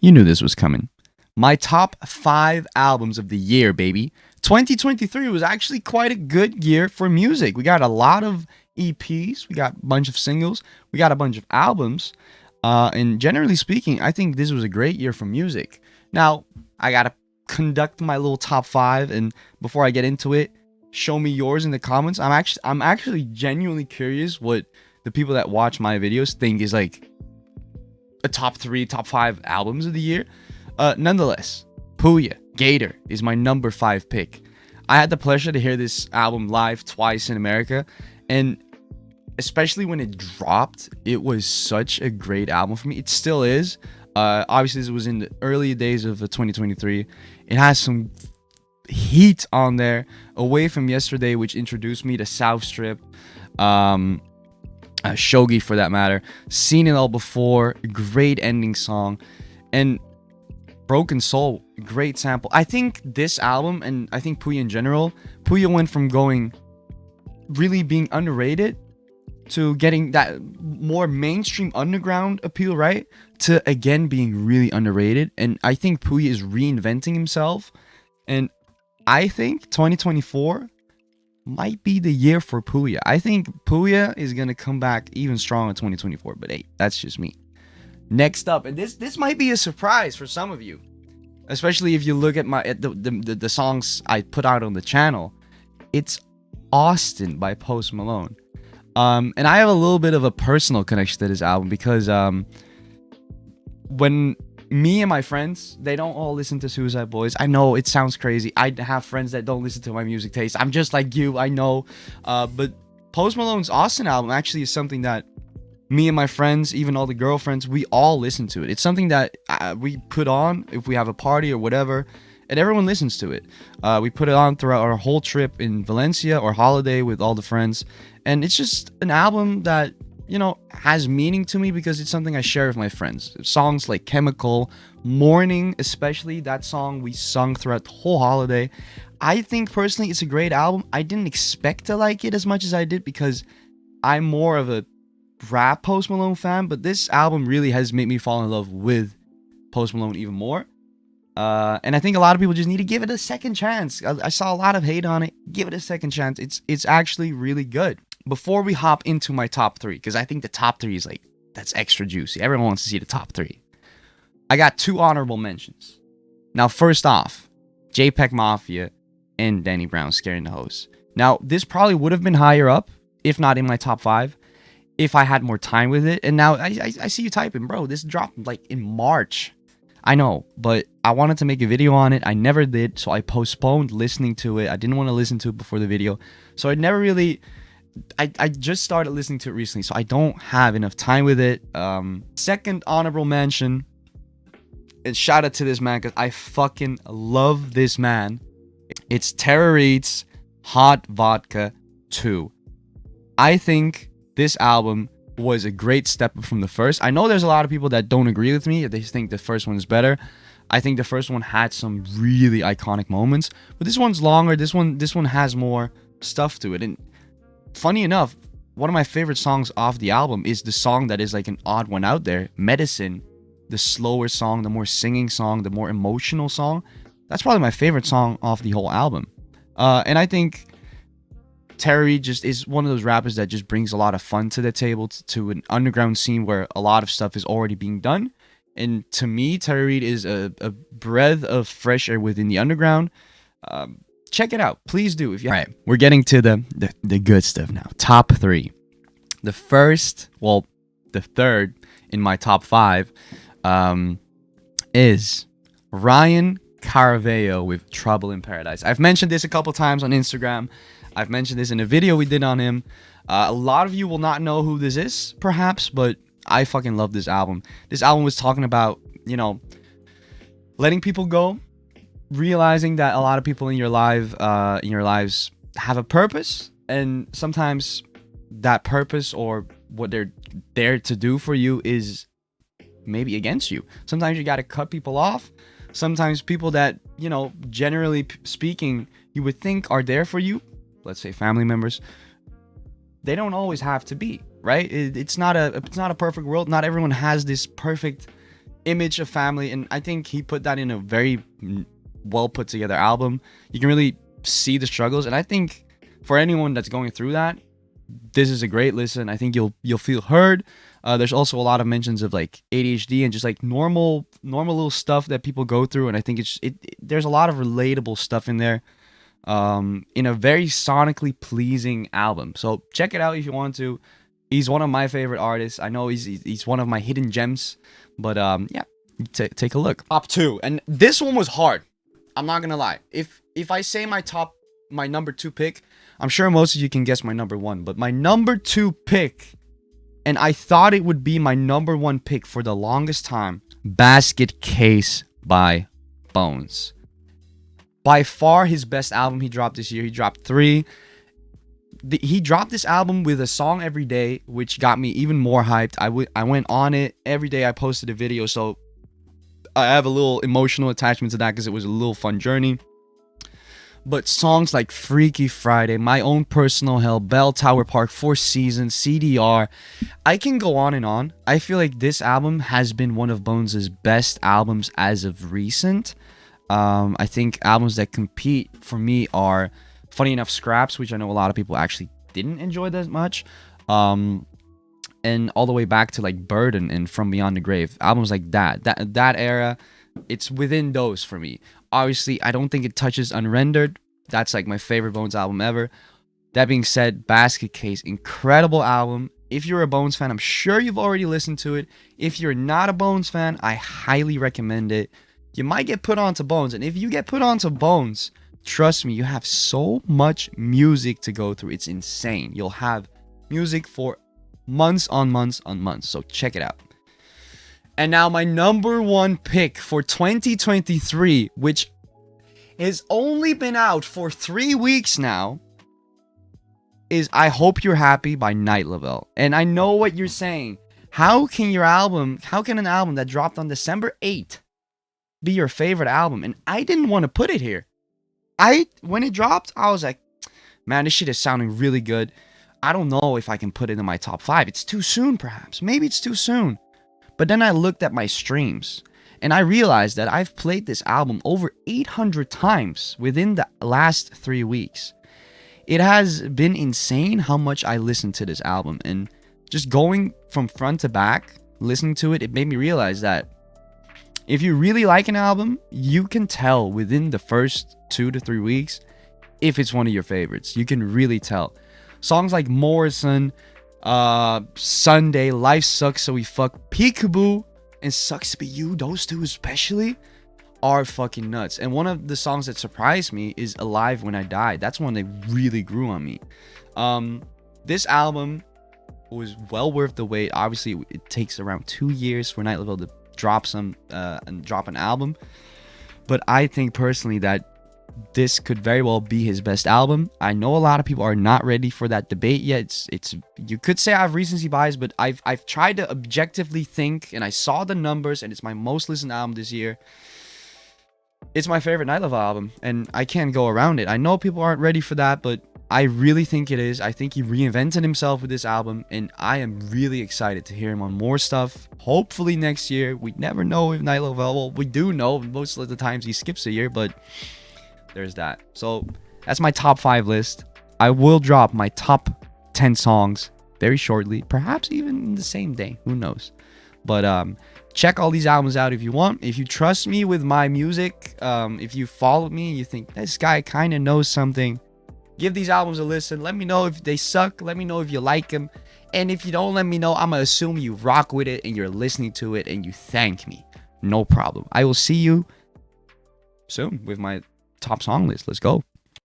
You knew this was coming. My top 5 albums of the year, baby. 2023 was actually quite a good year for music. We got a lot of EPs, we got a bunch of singles, we got a bunch of albums. And generally speaking, I think this was a great year for music. Now, I gotta conduct my little top 5, and before I get into it, show me yours in the comments. I'm actually genuinely curious what the people that watch my videos think is like a top 3, top 5 albums of the year. Nonetheless, Puya, Gator is my number 5 pick. I had the pleasure to hear this album live twice in America, and especially when it dropped, it was such a great album for me. It still is. Obviously, this was in the early days of 2023. It has some heat on there. Away from Yesterday, which introduced me to South Strip. Shogi for that matter. Seen It All Before, great ending song. And Broken Soul, great sample. I think this album, and I think Puya in general, Puya went from going really being underrated to getting that more mainstream underground appeal, right? To again being really underrated. And I think Puya is reinventing himself. And I think 2024 might be the year for Puya. I think Puya is going to come back even stronger in 2024. But hey, that's just me. Next up, and this might be a surprise for some of you, especially if you look at the songs I put out on the channel. It's Austin by Post Malone. And I have a little bit of a personal connection to this album because when me and my friends, they don't all listen to Suicide Boys. I know it sounds crazy. I have friends that don't listen to my music taste. I'm just like you, I know. But Post Malone's Austin album actually is something that me and my friends, even all the girlfriends, we all listen to it. It's something that we put on if we have a party or whatever, and everyone listens to it. We put it on throughout our whole trip in Valencia or holiday with all the friends, and it's just an album that, you know, has meaning to me because it's something I share with my friends. Songs like Chemical, Morning, especially that song we sung throughout the whole holiday. I think personally it's a great album. I didn't expect to like it as much as I did because I'm more of a rap Post Malone fan, but this album really has made me fall in love with Post Malone even more. And I think a lot of people just need to give it a second chance. I saw a lot of hate on it. Give it a second chance. It's actually really good. Before we hop into my top 3, because I think the top 3 is like, that's extra juicy. Everyone wants to see the top 3. I got 2 honorable mentions. Now, first off, JPEG Mafia and Danny Brown, Scaring the Host. Now, this probably would have been higher up, if not in my top 5, if I had more time with it. And now I see you typing, bro, this dropped like in March. I know, but I wanted to make a video on it. I never did, so I postponed listening to it. I didn't want to listen to it before the video. So I never really... I just started listening to it recently, so I don't have enough time with it. Second honorable mention, and shout out to this man, because I fucking love this man. It's Tara Reid's Hot Vodka 2. I think this album was a great step up from the first. I know there's a lot of people that don't agree with me. They think the first one is better. I think the first one had some really iconic moments, but this one's longer. This one has more stuff to it. And funny enough, one of my favorite songs off the album is the song that is like an odd one out there, Medicine. The slower song, the more singing song, the more emotional song. That's probably my favorite song off the whole album. And I think Terry just is one of those rappers that just brings a lot of fun to the table, to an underground scene where a lot of stuff is already being done. And to me, Terry Reid is a breath of fresh air within the underground. Check it out. Please do. If you... All right, we're getting to the good stuff now. Top 3. The third in my top 5 is Ryan Caravello with Trouble in Paradise. I've mentioned this a couple times on Instagram. I've mentioned this in a video we did on him. A lot of you will not know who this is, perhaps, but I fucking love this album. This album was talking about, you know, letting people go, realizing that a lot of people in your lives have a purpose, and sometimes that purpose or what they're there to do for you is maybe against you. Sometimes you got to cut people off. Sometimes people that, you know, generally speaking, you would think are there for you, let's say family members, they don't always have to be, right? It's not a perfect world. Not everyone has this perfect image of family, and I think he put that in a very well put together album. You can really see the struggles, and I think for anyone that's going through that, this is a great listen. I think you'll feel heard. There's also a lot of mentions of like ADHD and just like normal little stuff that people go through, and I think there's a lot of relatable stuff in there, in a very sonically pleasing album. So check it out if you want to. He's one of my favorite artists. I know he's one of my hidden gems, but yeah, take a look. Top 2, and this one was hard. I'm not gonna lie. If I say my number 2 pick, I'm sure most of you can guess my number 1, but my number 2 pick, and I thought it would be my number 1 pick for the longest time, Basket Case by Bones. By far his best album he dropped this year. He dropped 3. He dropped this album with a song every day, which got me even more hyped. I went on it every day. I posted a video, so I have a little emotional attachment to that because it was a little fun journey. But songs like Freaky Friday, My Own Personal Hell, Bell Tower Park, Four Seasons, CDR, I can go on and on. I feel like this album has been one of Bones' best albums as of recent. I think albums that compete for me are, funny enough, Scraps, which I know a lot of people actually didn't enjoy that much. And all the way back to like Burden and From Beyond the Grave. Albums like that era, it's within those for me. Obviously, I don't think it touches Unrendered. That's like my favorite Bones album ever. That being said, Basket Case, incredible album. If you're a Bones fan, I'm sure you've already listened to it. If you're not a Bones fan, I highly recommend it. You might get put onto Bones, and if you get put onto Bones, trust me, you have so much music to go through. It's insane. You'll have music for months on months on months. So check it out. And now my number 1 pick for 2023, which has only been out for 3 weeks now, is I Hope You're Happy by Night Level. And I know what you're saying. How can an album that dropped on December 8th be your favorite album? And I didn't want to put it here. When it dropped, I was like, man, this shit is sounding really good. I don't know if I can put it in my top 5. It's too soon, perhaps. Maybe it's too soon. But then I looked at my streams, and I realized that I've played this album over 800 times within the last 3 weeks. It has been insane how much I listened to this album. And just going from front to back, listening to it, it made me realize that if you really like an album, you can tell within the first 2 to 3 weeks if it's one of your favorites. You can really tell. Songs like Morrison, Sunday, Life Sucks So We Fuck, Peekaboo, and Sucks to Be You, those two especially, are fucking nuts. And one of the songs that surprised me is Alive When I Die. That's one that really grew on me. This album was well worth the wait. Obviously, it takes around 2 years for Night Level to drop an album, but I think personally that this could very well be his best album. I know a lot of people are not ready for that debate yet. It's you could say I have recency bias, but I've tried to objectively think, and I saw the numbers, and it's my most listened album this year. It's my favorite Night Level album, and I can't go around it. I know people aren't ready for that, but I really think it is. I think he reinvented himself with this album, and I am really excited to hear him on more stuff. Hopefully next year. We never know if Night Level, well, we do know most of the times he skips a year, but there's that. So that's my top 5 list. I will drop my top 10 songs very shortly, perhaps even in the same day. Who knows? But check all these albums out if you want. If you trust me with my music, if you follow me, you think this guy kind of knows something, give these albums a listen. Let me know if they suck. Let me know if you like them. And if you don't let me know, I'm going to assume you rock with it and you're listening to it and you thank me. No problem. I will see you soon with my top song list. Let's go.